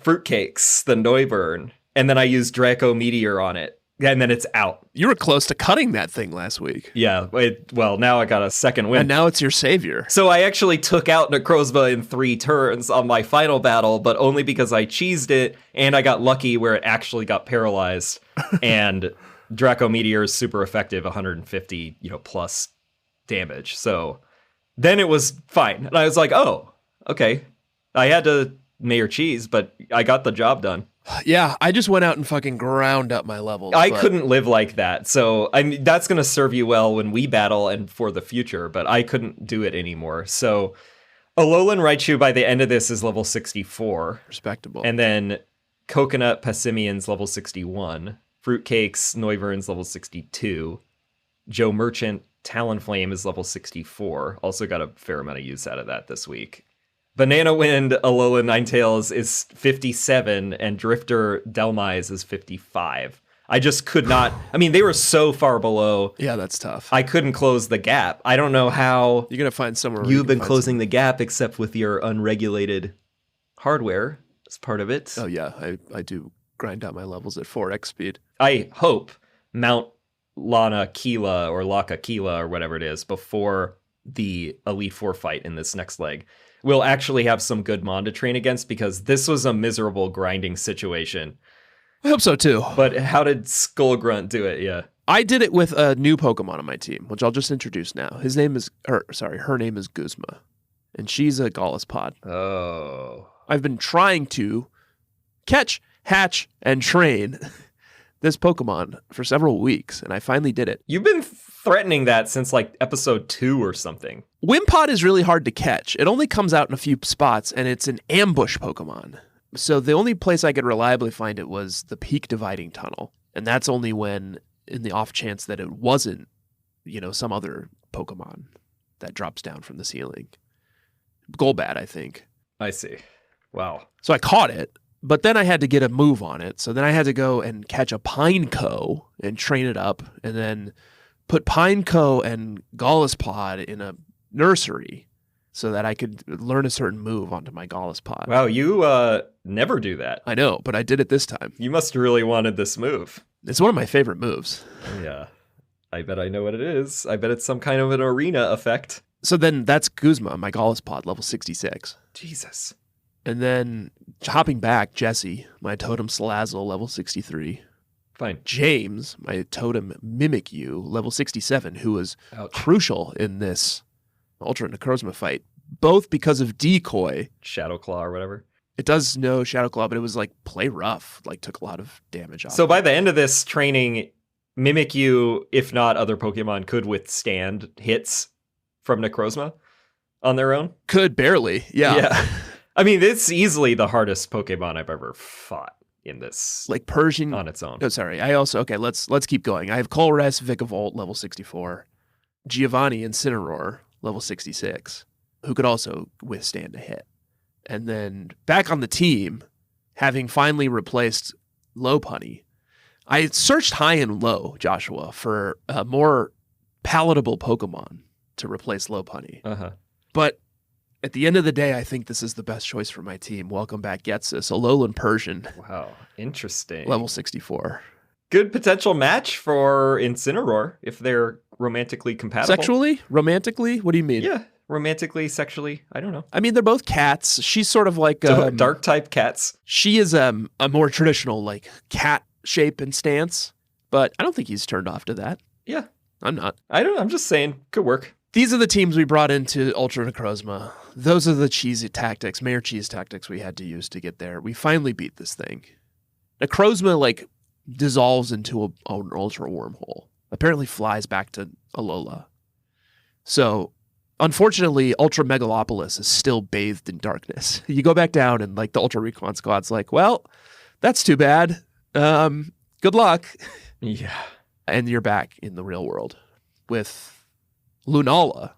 Fruitcakes, the Noivern, and then I use Draco Meteor on it. And then it's out. You were close to cutting that thing last week. Yeah, well, now I got a second win. And now it's your savior. So I actually took out Necrozma in 3 turns on my final battle, but only because I cheesed it, and I got lucky where it actually got paralyzed. And Draco Meteor is super effective, 150, plus damage. So then it was fine. And I was like, oh, okay. I had to mayor cheese, but I got the job done. Yeah, I just went out and fucking ground up my levels. I couldn't live like that. So I mean, that's going to serve you well when we battle and for the future, but I couldn't do it anymore. So Alolan Raichu by the end of this is level 64. Respectable. And then Coconut Passimian's level 61. Fruitcakes Noivern's level 62. Joe Merchant Talonflame is level 64. Also got a fair amount of use out of that this week. Banana Wind Alolan Ninetales is 57, and Drifter Delmise is 55. I just could not... I mean, they were so far below. Yeah, that's tough. I couldn't close the gap. I don't know how... You're going to find somewhere... You've been closing the gap, except with your unregulated hardware as part of it. Oh, yeah. I do grind out my levels at 4x speed. I hope Mount Lana Keela or Laka Keela or whatever it is before the Elite Four fight in this next leg. We'll actually have some good Mon to train against, because this was a miserable grinding situation. I hope so too. But how did Skull Grunt do it? Yeah. I did it with a new Pokemon on my team, which I'll just introduce now. Her name is Guzma, and she's a Golisopod. Oh. I've been trying to catch, hatch, and train this Pokemon for several weeks, and I finally did it. You've been threatening that since episode 2 or something. Wimpod is really hard to catch. It only comes out in a few spots, and it's an ambush Pokemon. So the only place I could reliably find it was the Peak Dividing Tunnel, and that's only when, in the off chance that it wasn't, some other Pokemon that drops down from the ceiling. Golbat, I think. I see. Wow. So I caught it, but then I had to get a move on it. So then I had to go and catch a Pineco and train it up, and then put Pineco and Golisopod in a nursery so that I could learn a certain move onto my Golisopod. Wow, you never do that. I know, but I did it this time. You must have really wanted this move. It's one of my favorite moves. Yeah. I bet I know what it is. I bet it's some kind of an arena effect. So then that's Guzma, my Golisopod, level 66. Jesus. And then hopping back, Jesse, my Totem Salazzle, level 63. Fine. James, my Totem Mimikyu, level 67, who was Ouch. crucial in this Ultra Necrozma fight, both because of Decoy. Shadow Claw or whatever. It does know Shadow Claw, but it was play rough, took a lot of damage off. So by the end of this training, Mimikyu, if not other Pokemon, could withstand hits from Necrozma on their own? Could barely, yeah. I mean, it's easily the hardest Pokemon I've ever fought in this. Persian on its own. Oh, sorry. I also, let's keep going. I have Colress, Vikavolt, level 64. Giovanni Incineroar, level 66, who could also withstand a hit. And then back on the team, having finally replaced Lopunny, I searched high and low, Joshua, for a more palatable Pokemon to replace Lopunny. Uh-huh. But at the end of the day, I think this is the best choice for my team. Welcome back, Getsus, Alolan Persian. Wow, interesting. Level 64. Good potential match for Incineroar if they're romantically compatible. Sexually? Romantically? What do you mean? Yeah, romantically, sexually. I don't know. I mean, they're both cats. She's sort of like... dark type cats. She is a more traditional, cat shape and stance, but I don't think he's turned off to that. Yeah. I'm not. I'm just saying, could work. These are the teams we brought into Ultra Necrozma. Those are the cheesy tactics, Mayor Cheese tactics we had to use to get there. We finally beat this thing. Necrozma, like, dissolves into an Ultra Wormhole. Apparently flies back to Alola. So, unfortunately, Ultra Megalopolis is still bathed in darkness. You go back down and, like, the Ultra Recon Squad's like, well, that's too bad. Good luck. Yeah. And you're back in the real world with Lunala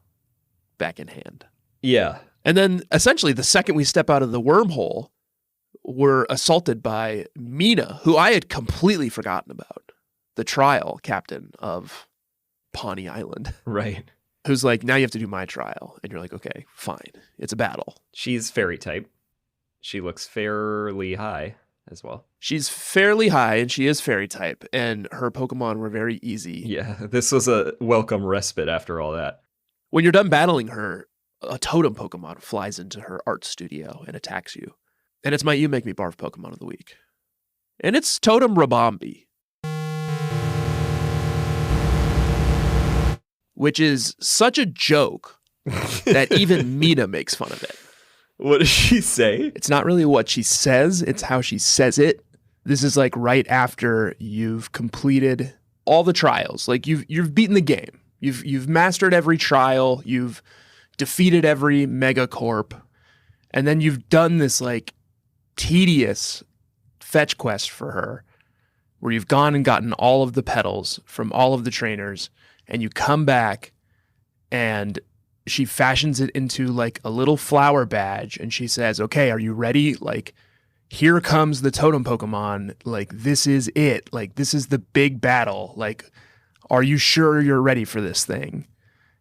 back in hand. Yeah. And then, essentially, the second we step out of the wormhole, we're assaulted by Mina, who I had completely forgotten about. The trial captain of Pawnee Island. Right. Who's like, now you have to do my trial. And you're like, okay, fine. It's a battle. She's fairy type. She looks fairly high as well. She's fairly high, and she is fairy type, and her Pokemon were very easy. Yeah, this was a welcome respite after all that. When you're done battling her, a totem Pokemon flies into her art studio and attacks you. And it's my You Make Me Barf Pokemon of the week. And it's Totem Rabombi. Which is such a joke that even Mina makes fun of it. What does she say? It's not really what she says, it's how she says it. This is like right after you've completed all the trials. Like you've beaten the game. You've mastered every trial, you've defeated every Megacorp, and then you've done this like tedious fetch quest for her where you've gone and gotten all of the petals from all of the trainers, and you come back and she fashions it into like a little flower badge, and she says, okay, are you ready? Like, here comes the totem Pokemon. Like, this is it. Like, this is the big battle. Like, are you sure you're ready for this thing?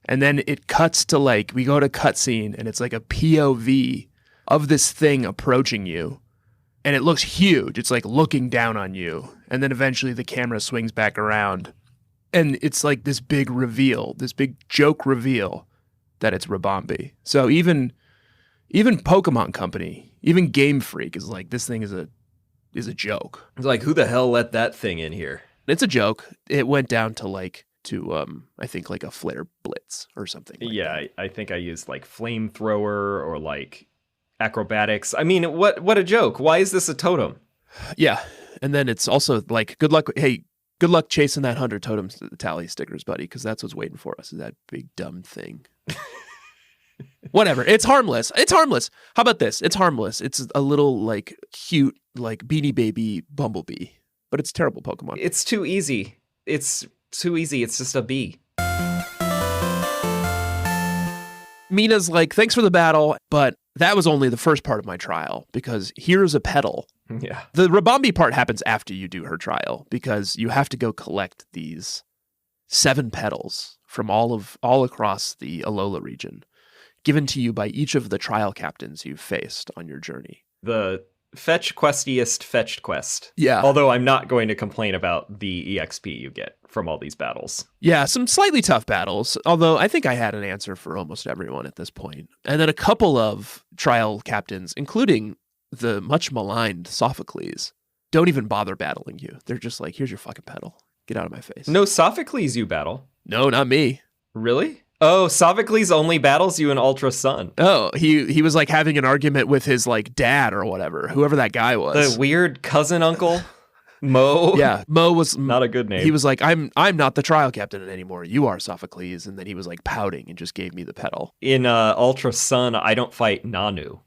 And then it cuts to like, we go to cutscene, and it's like a POV of this thing approaching you. And it looks huge. It's like looking down on you. And then eventually the camera swings back around. And it's like this big reveal, this big joke reveal that it's Rabombi. So even Pokemon Company, even Game Freak is like, this thing is a joke. It's like, who the hell let that thing in here? It's a joke. It went down to I think like a flare blitz or something. Like that. I think I used like flamethrower or like acrobatics. I mean, what a joke. Why is this a totem? Yeah. And then it's also like, good luck. Hey, good luck chasing that 100 totem tally stickers, buddy, because that's what's waiting for us, is that big dumb thing. Whatever. It's harmless. It's harmless. How about this? It's harmless. It's a little like cute, like Beanie Baby Bumblebee, but it's a terrible Pokemon. It's too easy. It's too easy. It's just a bee. Mina's like, thanks for the battle, but that was only the first part of my trial, because here's a petal. Yeah. The Rabombi part happens after you do her trial, because you have to go collect these 7 petals from all across the Alola region, given to you by each of the trial captains you've faced on your journey. The fetchiest-fetched quest. Yeah. Although I'm not going to complain about the EXP you get from all these battles. Yeah, some slightly tough battles, although I think I had an answer for almost everyone at this point. And then a couple of trial captains, including the much maligned Sophocles, don't even bother battling you. They're just like, here's your fucking petal. Get out of my face. No Sophocles you battle. No, not me. Really? Oh, Sophocles only battles you in Ultra Sun. Oh, he was like having an argument with his like dad or whatever, whoever that guy was. The weird cousin uncle, Mo. Yeah, Mo was not a good name. He was like, I'm not the trial captain anymore. You are, Sophocles. And then he was like pouting and just gave me the petal. In Ultra Sun, I don't fight Nanu,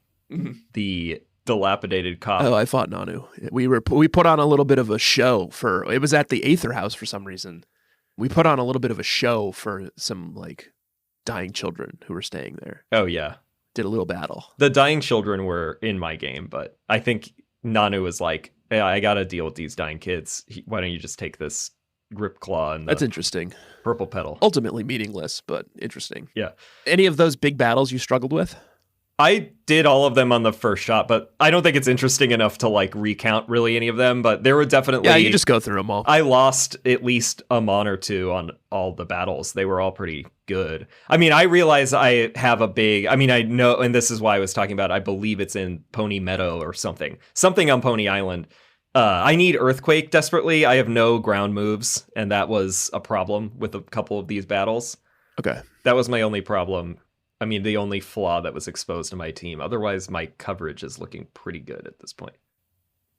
the dilapidated cop. Oh, I fought Nanu. We put on a little bit of a show it was at the Aether House for some reason. We put on a little bit of a show for some like dying children who were staying there. Oh, yeah. Did a little battle. The dying children were in my game, but I think Nanu was like, yeah, I got to deal with these dying kids. Why don't you just take this grip claw and That's interesting. Purple petal? Ultimately meaningless, but interesting. Yeah. Any of those big battles you struggled with? I did all of them on the first shot, but I don't think it's interesting enough to like recount really any of them, but there were definitely... Yeah, you just go through them all. I lost at least a mon or two on all the battles. They were all pretty good. I mean, I realize I have I know, and this is why I was talking about, I believe it's in Pony Meadow or something on Pony Island. I need Earthquake desperately. I have no ground moves, and that was a problem with a couple of these battles. Okay. That was my only problem. I mean, the only flaw that was exposed to my team. Otherwise, my coverage is looking pretty good at this point.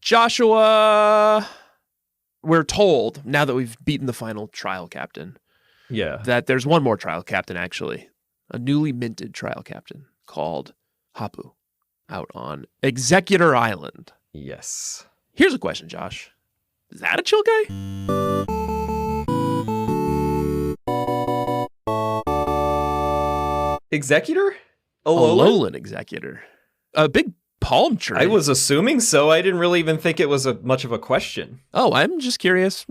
Joshua, we're told, now that we've beaten the final trial captain, Yeah. that there's one more trial captain, actually. A newly minted trial captain called Hapu out on Executor Island. Yes. Here's a question, Josh. Is that a chill guy? Executor? Alolan Executor. A big palm tree. I was assuming so. I didn't really even think it was much of a question. Oh, I'm just curious.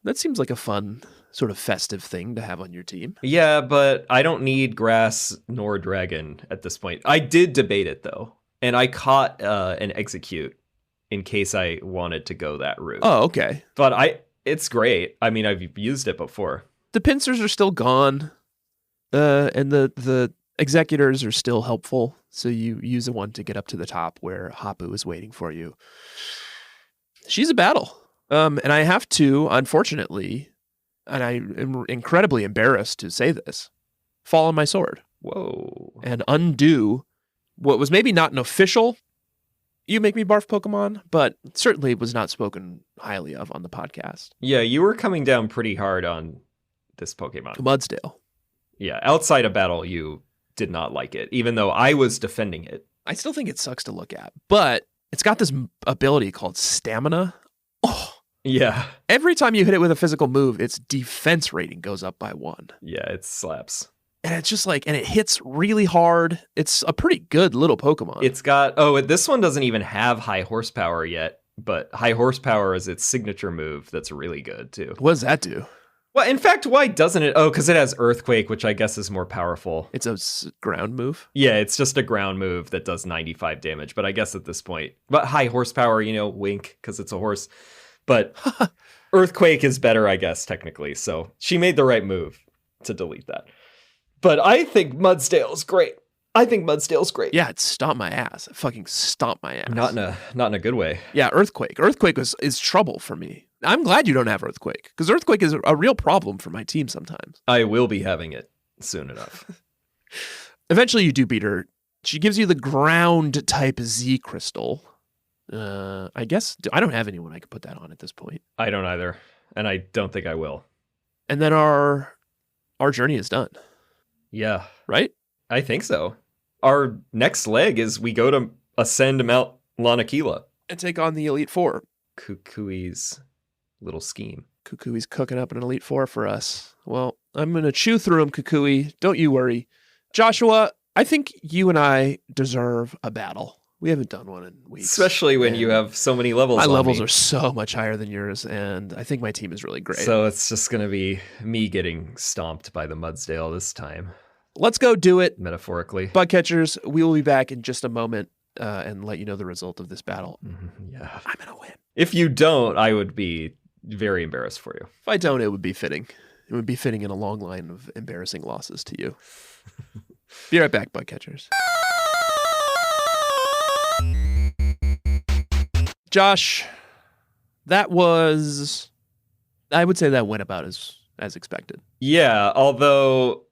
That seems like a fun, sort of festive thing to have on your team. Yeah, but I don't need grass nor dragon at this point. I did debate it, though. And I caught an execute in case I wanted to go that route. Oh, okay. But it's great. I mean, I've used it before. The pincers are still gone. And the executors are still helpful. So you use the one to get up to the top where Hapu is waiting for you. She's a battle. And I have to, unfortunately, and I am incredibly embarrassed to say this, fall on my sword. Whoa. And undo what was maybe not an official You Make Me Barf Pokemon, but certainly was not spoken highly of on the podcast. Yeah, you were coming down pretty hard on this Pokemon. Mudsdale. Yeah, outside of battle, you did not like it, even though I was defending it. I still think it sucks to look at, but it's got this ability called Stamina. Oh, yeah. Every time you hit it with a physical move, its defense rating goes up by 1. Yeah, it slaps. And it's just and it hits really hard. It's a pretty good little Pokemon. It's got, this one doesn't even have high horsepower yet, but high horsepower is its signature move that's really good too. What does that do? Well, in fact, why doesn't it? Oh, because it has Earthquake, which I guess is more powerful. It's a ground move? Yeah, it's just a ground move that does 95 damage, but I guess at this point. But high horsepower, wink, because it's a horse. But Earthquake is better, I guess, technically. So she made the right move to delete that. But I think Mudsdale's great. Yeah, it stomped my ass. It fucking stomped my ass. Not in a good way. Yeah, Earthquake. Earthquake is trouble for me. I'm glad you don't have Earthquake, because Earthquake is a real problem for my team sometimes. I will be having it soon enough. Eventually you do beat her. She gives you the ground type Z crystal. I guess I don't have anyone I could put that on at this point. I don't either, and I don't think I will. And then our journey is done. Yeah. Right? I think so. Our next leg is we go to ascend Mount Lanakila. And take on the Elite Four. Kukui's little scheme. Kukui's cooking up an Elite Four for us. Well, I'm going to chew through them, Kukui. Don't you worry. Joshua, I think you and I deserve a battle. We haven't done one in weeks. Especially when you have so many levels. My levels are so much higher than yours, and I think my team is really great. So it's just going to be me getting stomped by the Mudsdale this time. Let's go do it. Metaphorically. Bug catchers, we will be back in just a moment and let you know the result of this battle. Yeah. I'm going to win. If you don't, I would be very embarrassed for you. If I don't, it would be fitting. It would be fitting in a long line of embarrassing losses to you. Be right back, bug catchers. Josh, I would say that went about as expected. Yeah, although,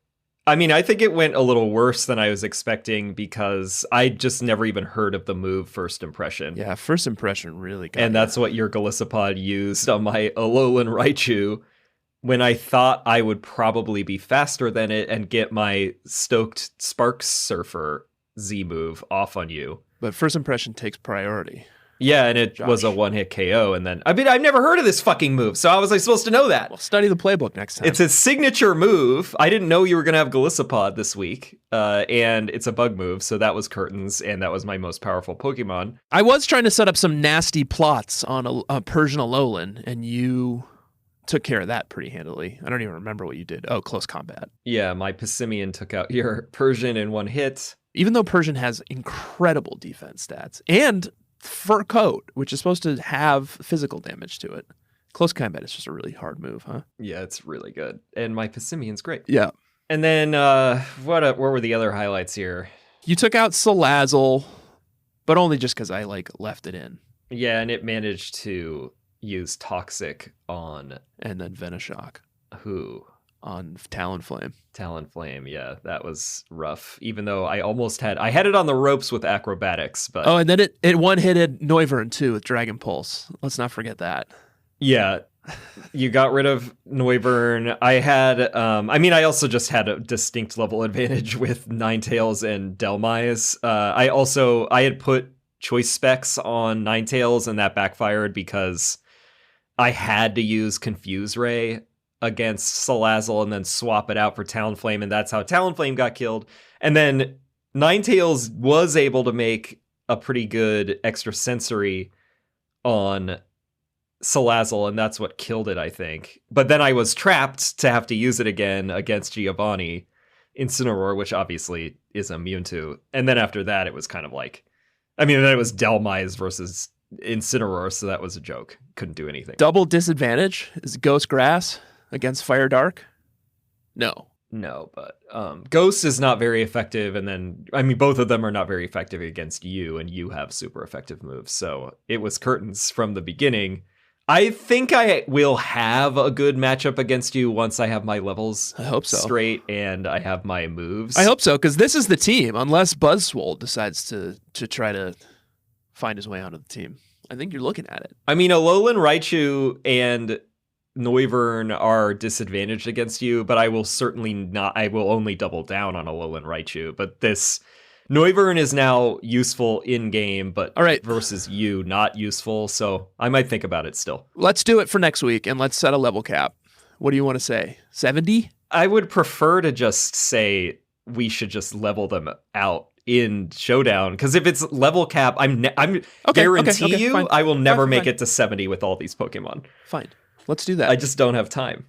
I think it went a little worse than I was expecting because I just never even heard of the move First Impression. Yeah, First Impression really got And that's what your Golisopod used on my Alolan Raichu when I thought I would probably be faster than it and get my Stoked Sparks Surfer Z move off on you. But First Impression takes priority. Yeah, and it was a one-hit KO, and then... I've never heard of this fucking move, so how was I supposed to know that? Well, study the playbook next time. It's a signature move. I didn't know you were going to have Golisopod this week, and it's a bug move, so that was Curtains, and that was my most powerful Pokemon. I was trying to set up some nasty plots on a Persian Alolan, and you took care of that pretty handily. I don't even remember what you did. Oh, close combat. Yeah, my Passimian took out your Persian in one hit. Even though Persian has incredible defense stats, and fur coat, which is supposed to have physical damage to it. Close combat is just a really hard move, huh? Yeah, it's really good. And my Passimian's great. Yeah. And then what were the other highlights here? You took out Salazzle, but only just because I left it in. Yeah, and it managed to use Toxic on... And then Venoshock. Who? on Talonflame. Talonflame, yeah, that was rough. Even though I had it on the ropes with acrobatics, but Oh, and then it one-hitted Noivern too with Dragon Pulse. Let's not forget that. yeah, you got rid of Noivern. I had, I also just had a distinct level advantage with Ninetales and Delmise. I had put choice specs on Ninetales, and that backfired because I had to use Confuse Ray against Salazzle and then swap it out for Talonflame, and that's how Talonflame got killed. And then Ninetales was able to make a pretty good extra sensory on Salazzle, and that's what killed it, I think. But then I was trapped to have to use it again against Giovanni Incineroar, which obviously is immune to. And then after that, it was kind of like, then it was Delmise versus Incineroar, so that was a joke. Couldn't do anything. Double disadvantage is Ghost Grass against Fire Dark? No, but Ghost is not very effective, and then both of them are not very effective against you, and you have super effective moves. So it was curtains from the beginning. I think I will have a good matchup against you once I have my levels I hope so. straight and I have my moves. I hope so, because this is the team, unless Buzzswole decides to try to find his way onto the team. I think you're looking at it. Alolan Raichu and Noivern are disadvantaged against you, but I will certainly not. I will only double down on Alolan Raichu. But this Noivern is now useful in game, but all right, versus you, not useful. So I might think about it still. Let's do it for next week, and let's set a level cap. What do you want to say? 70? I would prefer to just say we should just level them out in Showdown, because if it's level cap, I'm guarantee you fine. I will never Fine. make it to 70 with all these Pokemon. Fine. Let's do that. I just don't have time.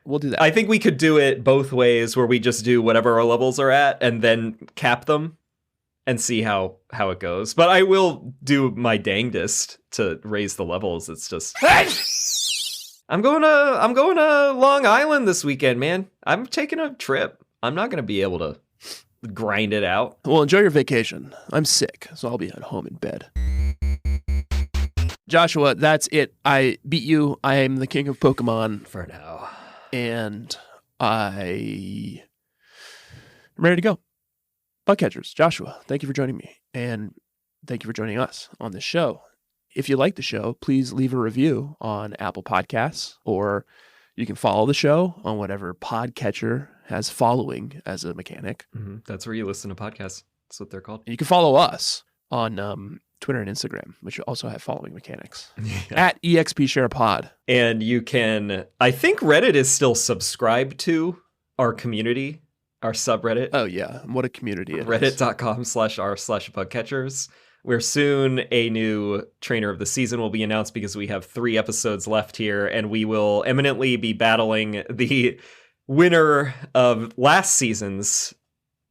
We'll do that. I think we could do it both ways, where we just do whatever our levels are at and then cap them and see how it goes. But I will do my dangdest to raise the levels. It's just I'm going to Long Island this weekend, man. I'm taking a trip. I'm not going to be able to grind it out. Well, enjoy your vacation. I'm sick, so I'll be at home in bed. Joshua, that's it. I beat you. I am the king of Pokemon. For now. And I'm ready to go. Bugcatchers, Joshua, thank you for joining me. And thank you for joining us on this show. If you like the show, please leave a review on Apple Podcasts, or you can follow the show on whatever podcatcher has following as a mechanic. Mm-hmm. That's where you listen to podcasts. That's what they're called. And you can follow us on Twitter and Instagram, which also have following mechanics, at EXPSharePod. And you can, I think Reddit is still subscribed to our community, our subreddit. Oh, yeah. What a community it is. Reddit.com/r/bugcatchers, where soon a new trainer of the season will be announced, because we have 3 episodes left here, and we will eminently be battling the winner of last season's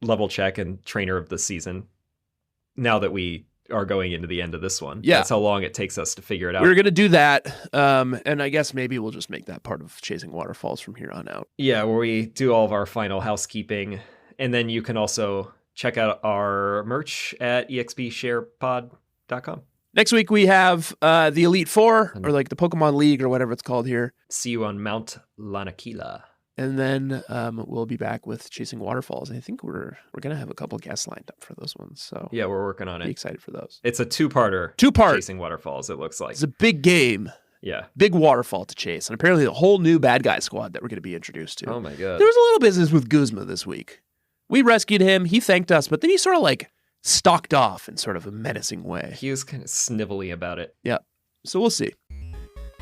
level check and trainer of the season, now that we are going into the end of this one. Yeah. That's how long it takes us to figure it out. We're going to do that. And I guess maybe we'll just make that part of Chasing Waterfalls from here on out. Yeah, where we do all of our final housekeeping. And then you can also check out our merch at expsharepod.com. Next week, we have the Elite Four, or like the Pokemon League, or whatever it's called here. See you on Mount Lanakila. And then we'll be back with Chasing Waterfalls. I think we're going to have a couple of guests lined up for those ones. So yeah, we're working on be it. excited for those. It's a two-parter. Chasing Waterfalls, it looks like. It's a big game. Yeah. Big waterfall to chase. And apparently a whole new bad guy squad that we're going to be introduced to. Oh my god. There was a little business with Guzma this week. We rescued him. He thanked us, but then he sort of like stalked off in sort of a menacing way. He was kind of snivelly about it. Yeah. So we'll see.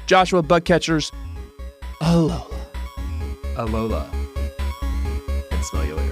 Joshua, Bugcatchers, alola. Alola. And smell you later.